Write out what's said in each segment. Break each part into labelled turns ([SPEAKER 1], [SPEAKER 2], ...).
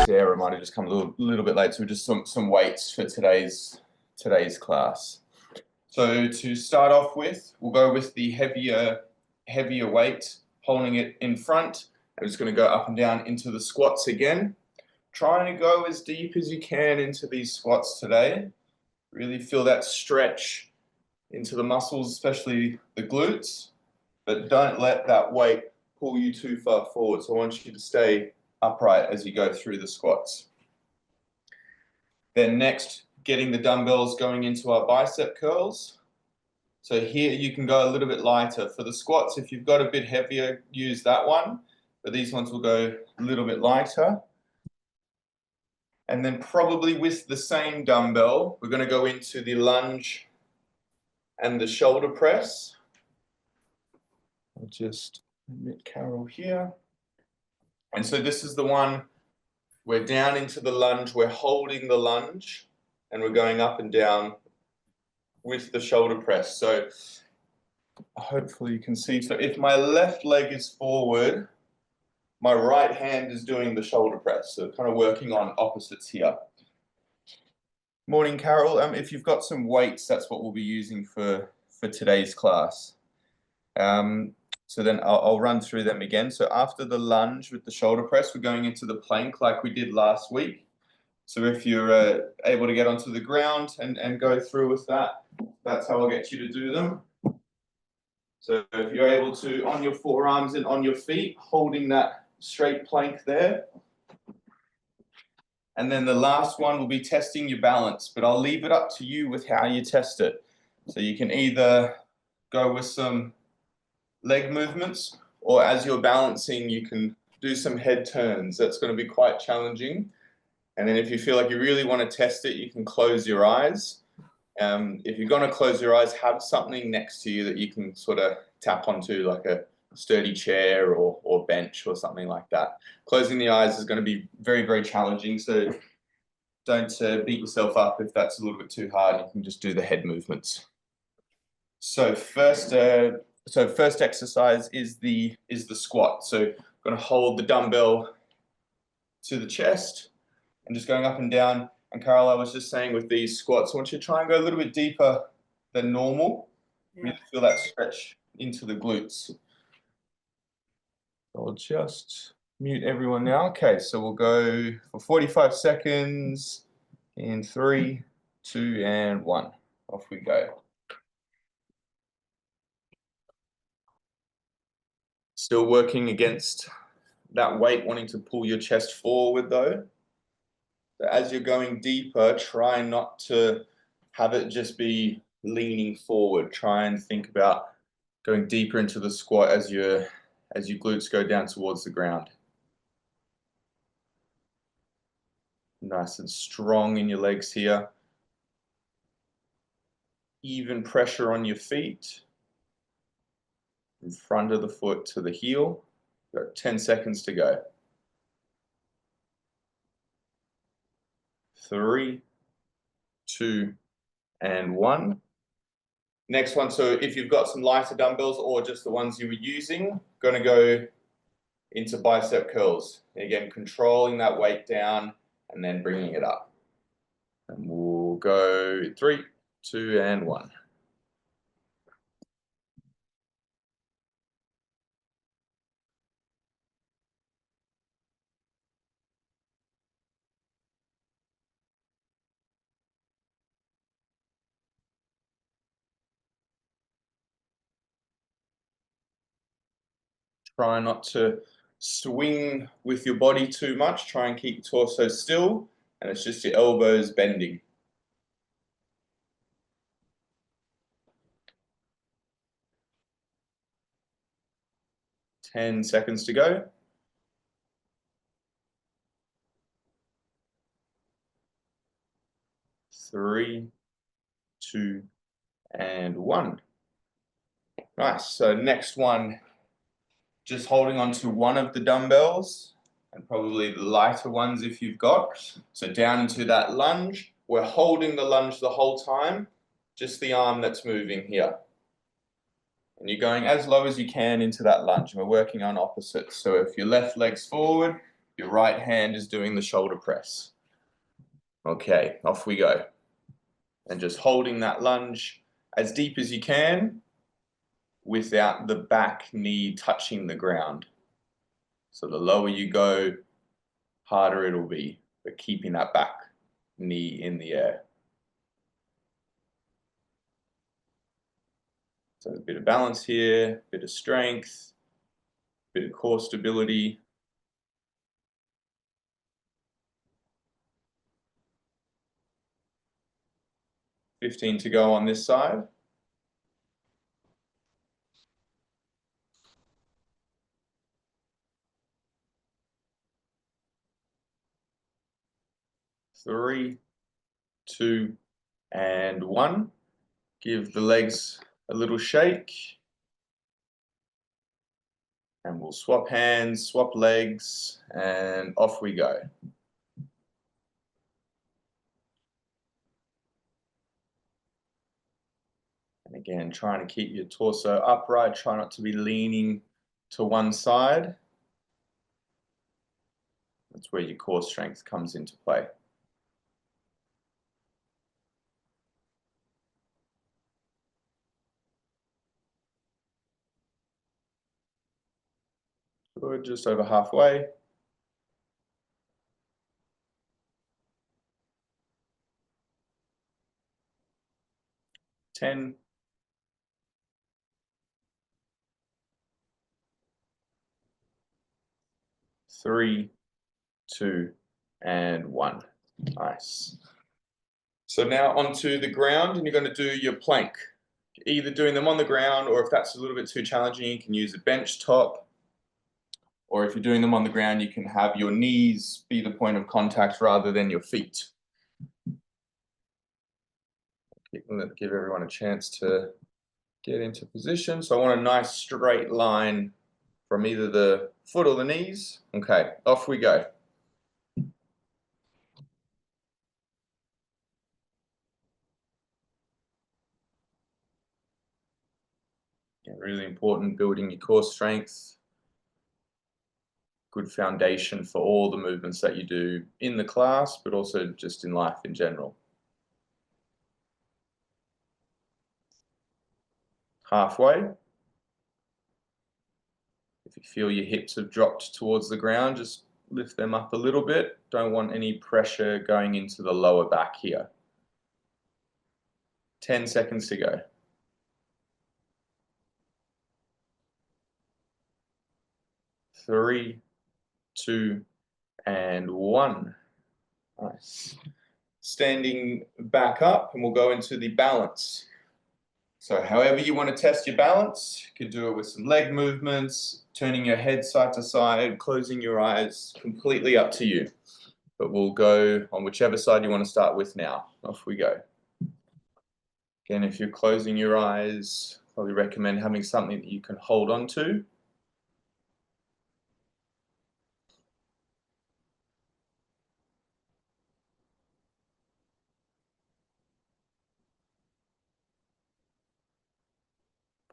[SPEAKER 1] Sarah might have just come a little bit late, so just some weights for today's class. So to start off with, we'll go with the heavier weight, holding it in front. I'm just going to go up and down into the squats again. Trying to go as deep as you can into these squats today. Really feel that stretch into the muscles, especially the glutes, but don't let that weight pull you too far forward. So I want you to stay upright as you go through the squats. Then next, getting the dumbbells going into our bicep curls. So here you can go a little bit lighter. For the squats, if you've got a bit heavier, use that one, but these ones will go a little bit lighter. And then probably with the same dumbbell, we're going to go into the lunge and the shoulder press. I'll just admit Carol here. And so this is the one, we're down into the lunge, we're holding the lunge, and we're going up and down with the shoulder press. So hopefully you can see. So if my left leg is forward, my right hand is doing the shoulder press. So kind of working on opposites here. Morning, Carol. If you've got some weights, that's what we'll be using for today's class. So then I'll run through them again. So after the lunge with the shoulder press, we're going into the plank like we did last week. So if you're able to get onto the ground and go through with that, that's how I'll get you to do them. So if you're able to, on your forearms and on your feet, holding that straight plank there. And then the last one will be testing your balance, but I'll leave it up to you with how you test it. So you can either go with some leg movements, or as you're balancing, you can do some head turns. That's going to be quite challenging. And then if you feel like you really want to test it, you can close your eyes. If you're going to close your eyes, have something next to you that you can sort of tap onto, like a sturdy chair or bench or something like that. Closing the eyes is going to be very, very challenging. So don't beat yourself up if that's a little bit too hard. You can just do the head movements. So first exercise is the squat. So I'm going to hold the dumbbell to the chest and just going up and down. And Carol, I was just saying with these squats, I want you to try and go a little bit deeper than normal. Yeah. Really feel that stretch into the glutes. I'll just mute everyone now. Okay, so we'll go for 45 seconds in 3, 2, and 1. Off we go. Still working against that weight wanting to pull your chest forward though. So as you're going deeper, try not to have it just be leaning forward. Try and think about going deeper into the squat as your glutes go down towards the ground. Nice and strong in your legs here. Even pressure on your feet. From front of the foot to the heel. Got 10 seconds to go. 3, 2, and 1. Next one, so if you've got some lighter dumbbells or just the ones you were using, going to go into bicep curls. Again, controlling that weight down and then bringing it up. And we'll go 3, 2, and 1. Try not to swing with your body too much. Try and keep your torso still, and it's just your elbows bending. Ten seconds to go. 3, 2, and 1. Nice. So next one, just holding on to one of the dumbbells, and probably the lighter ones if you've got. So down into that lunge. We're holding the lunge the whole time, just the arm that's moving here. And you're going as low as you can into that lunge. We're working on opposites. So if your left leg's forward, Your right hand is doing the shoulder press. Okay, off we go. And just holding that lunge as deep as you can without the back knee touching the ground. So the lower you go, harder it'll be, but keeping that back knee in the air. So a bit of balance here, a bit of strength, a bit of core stability. $15 to go on this side. 3, 2, and 1. Give the legs a little shake. And we'll swap hands, swap legs, and off we go. And again, trying to keep your torso upright, try not to be leaning to one side. That's where your core strength comes into play. Good, just over halfway. 10. 3, 2, and 1. Nice. So now onto the ground, and you're going to do your plank. Either doing them on the ground, or if that's a little bit too challenging, you can use a bench top. Or if you're doing them on the ground, you can have your knees be the point of contact rather than your feet. Give everyone a chance to get into position. So I want a nice straight line from either the foot or the knees. Okay, off we go. Yeah, really important, building your core strength. Good foundation for all the movements that you do in the class, but also just in life in general. Halfway. If you feel your hips have dropped towards the ground, just lift them up a little bit. Don't want any pressure going into the lower back here. 10 seconds to go. 3, 2, and 1. Nice. Standing back up, and we'll go into the balance. So however you want to test your balance, you can do it with some leg movements, turning your head side to side, closing your eyes, completely up to you. But we'll go on whichever side you want to start with now. Off we go. Again, if you're closing your eyes, probably recommend having something that you can hold on to.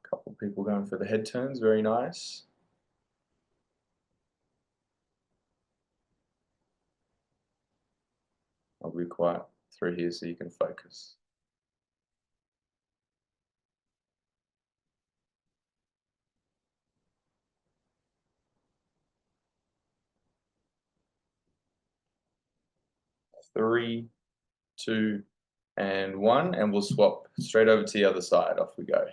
[SPEAKER 1] A couple of people going for the head turns, very nice. I'll be quiet through here so you can focus. Three, 2, and 1, and we'll swap straight over to the other side. Off we go.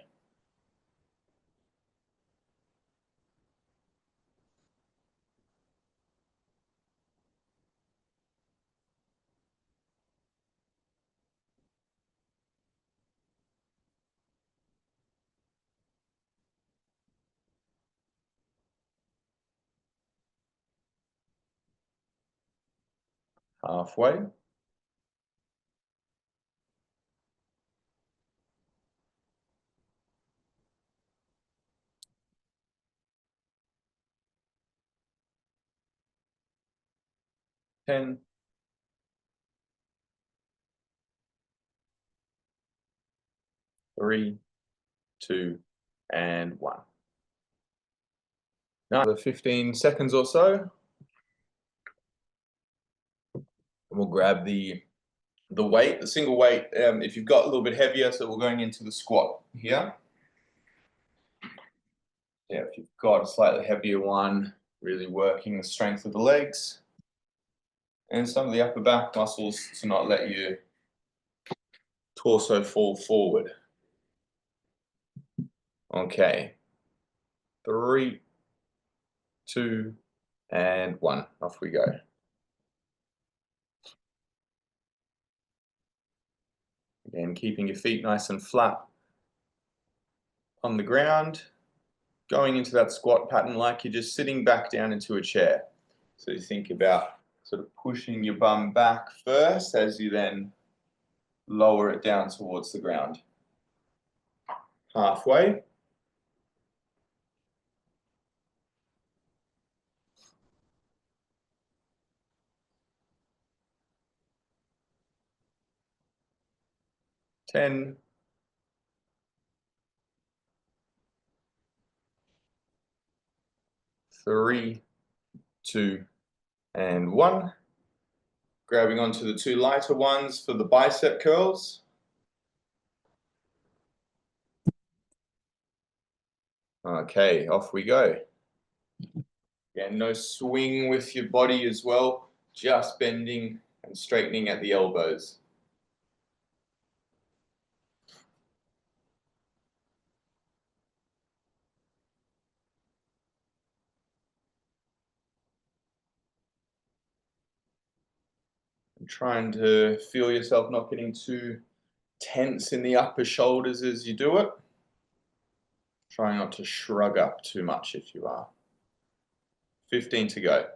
[SPEAKER 1] Halfway. 10, 3, 2, and 1. Now, another 15 seconds or so. We'll grab the weight, the single weight, if you've got a little bit heavier, so we're going into the squat here. Yeah, if you've got a slightly heavier one, really working the strength of the legs and some of the upper back muscles to not let your torso fall forward. Okay, 3, 2, and 1. Off we go. Again, keeping your feet nice and flat on the ground, going into that squat pattern like you're just sitting back down into a chair. So you think about sort of pushing your bum back first as you then lower it down towards the ground. Halfway. Ten. 3, 2, and 1. Grabbing onto the 2 lighter ones for the bicep curls. Okay, off we go. Again, no swing with your body as well, just bending and straightening at the elbows. And trying to feel yourself not getting too tense in the upper shoulders as you do it. Try not to shrug up too much if you are. 15 to go.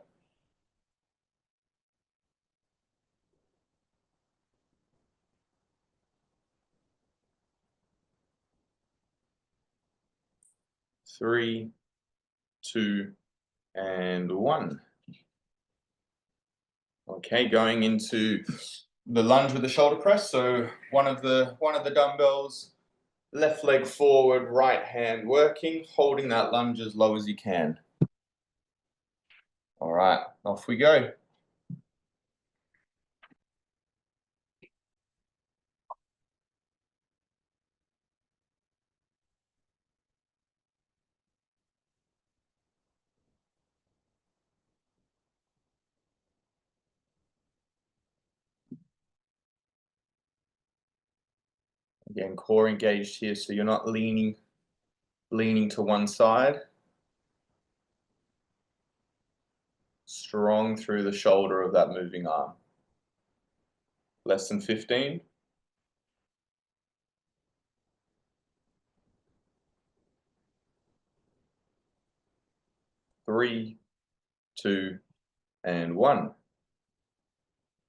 [SPEAKER 1] 3, 2, and 1. Okay, going into the lunge with the shoulder press. So one of the dumbbells, left leg forward, right hand working, holding that lunge as low as you can. All right, off we go. Again, core engaged here, so you're not leaning to one side. Strong through the shoulder of that moving arm. Less than 15. 3, 2, and 1.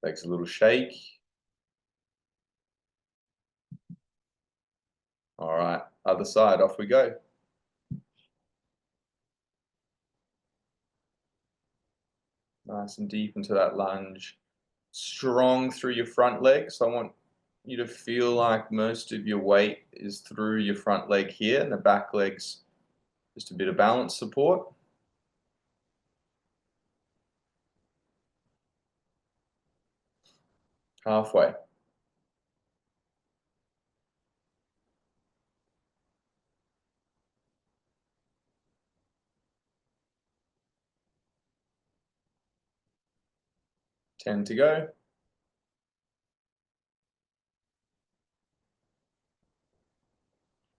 [SPEAKER 1] Takes a little shake. All right, other side, off we go. Nice and deep into that lunge. Strong through your front leg. So I want you to feel like most of your weight is through your front leg here, and the back leg's just a bit of balance support. Halfway. 10 to go.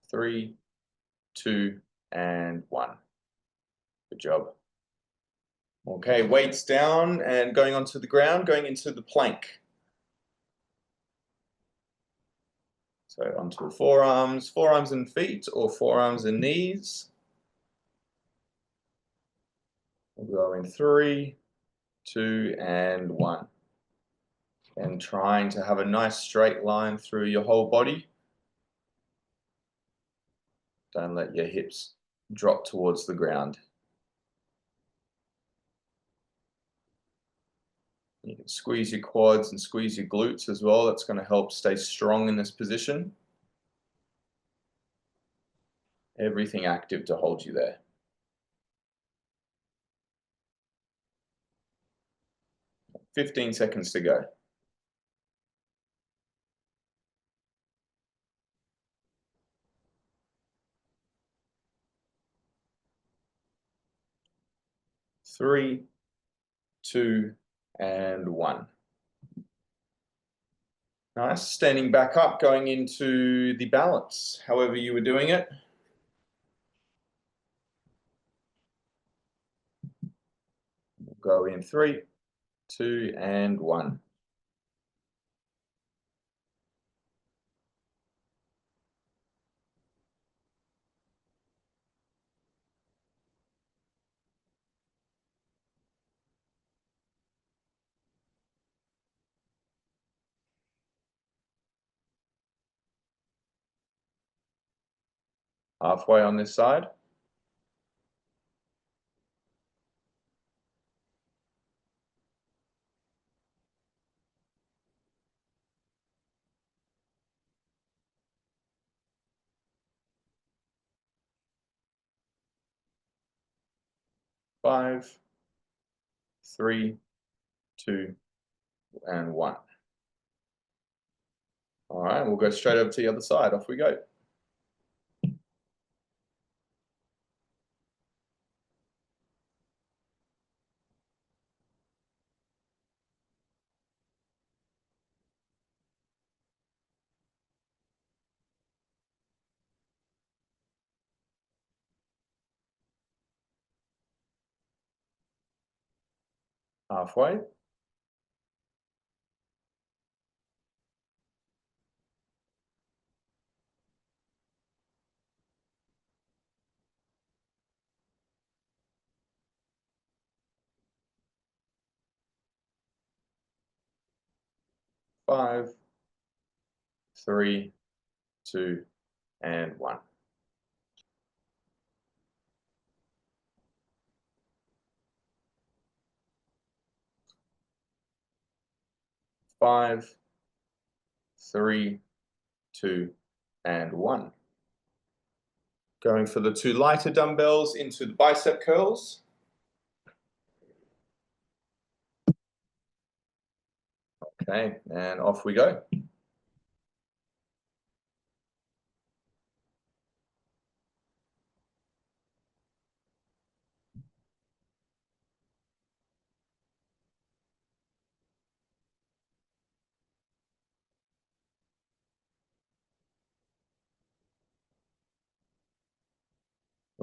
[SPEAKER 1] 3, 2, and 1. Good job. Okay, weights down and going onto the ground, going into the plank. So onto the forearms and feet, or forearms and knees. We'll go in 3, 2, and 1. And trying to have a nice straight line through your whole body. Don't let your hips drop towards the ground. You can squeeze your quads and squeeze your glutes as well. That's going to help stay strong in this position. Everything active to hold you there. 15 seconds to go. 3, 2, and 1. Nice. Standing back up, going into the balance, however you were doing it. Go in 3, 2, and 1. Halfway on this side. 5, 3, 2, and 1. All right, we'll go straight over to the other side. Off we go. Halfway. 5, 3, 2, and 1. 5, 3, 2, and 1. Going for the 2 lighter dumbbells into the bicep curls. Okay, and off we go.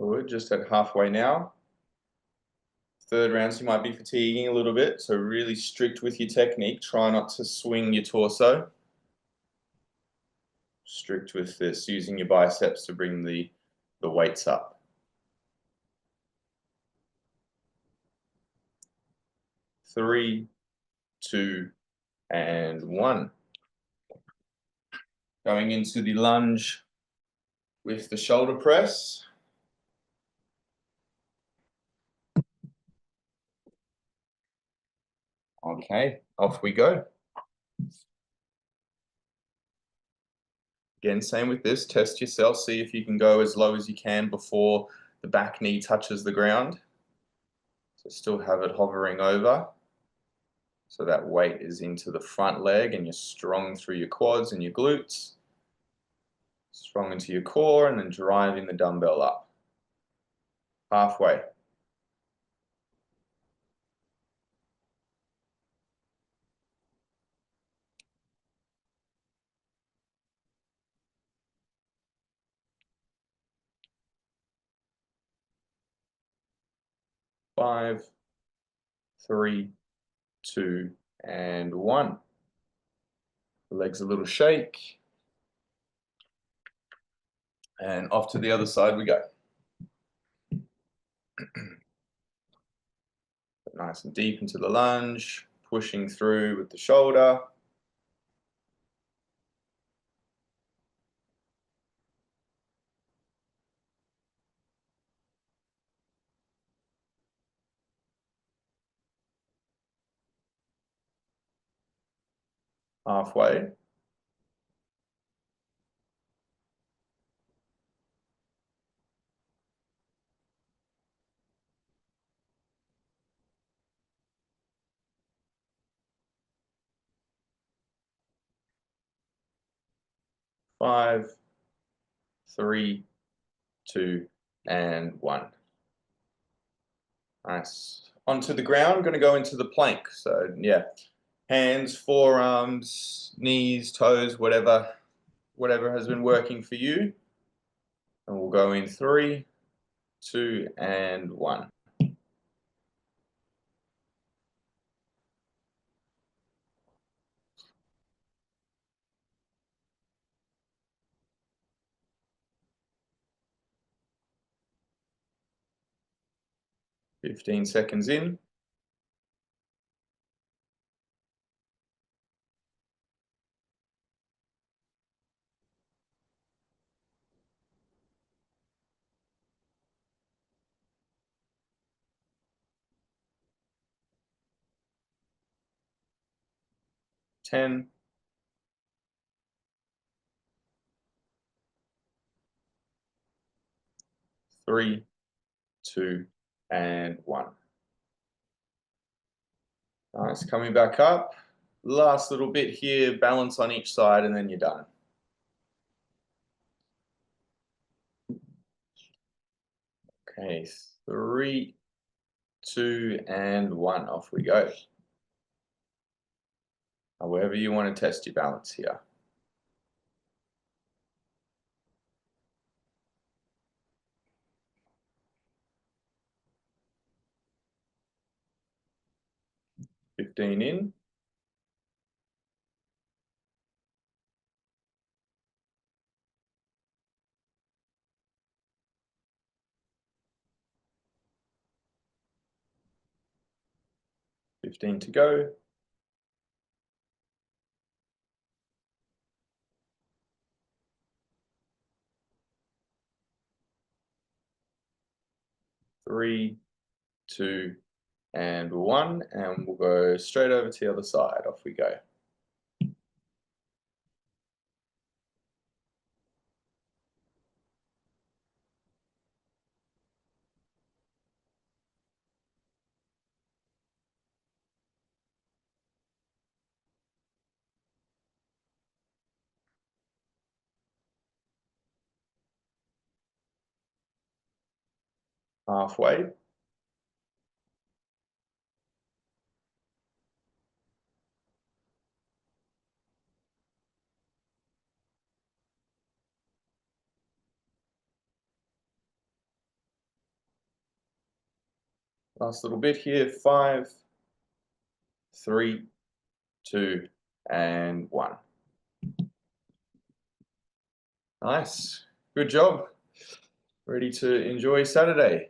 [SPEAKER 1] We're just at halfway now. Third round, so you might be fatiguing a little bit, so really strict with your technique. Try not to swing your torso. Strict with this, using your biceps to bring the weights up. 3, 2, and 1. Going into the lunge with the shoulder press. Okay, off we go. Again, same with this, test yourself, see if you can go as low as you can before the back knee touches the ground. So still have it hovering over. So that weight is into the front leg and you're strong through your quads and your glutes. Strong into your core and then driving the dumbbell up. Halfway. 5, 3, 2, and 1. The legs a little shake. And off to the other side we go. Nice and deep into the lunge, pushing through with the shoulder. Halfway. 5, 3, 2, and 1. Nice. onto the ground, going to go into the plank. So yeah, hands, forearms, knees, toes, whatever has been working for you. And we'll go in 3, 2, and 1. "15 seconds in, 10, 3, 2, and 1. Nice, coming back up. Last little bit here, balance on each side, and then you're done. Okay, 3, 2, and 1. Off we go. However you want to test your balance here. "15 in, 15 to go. 3, 2, and 1, and we'll go straight over to the other side. Off we go. Halfway. Last little bit here. 5, 3, 2, and 1. Nice. Good job. Ready to enjoy Saturday.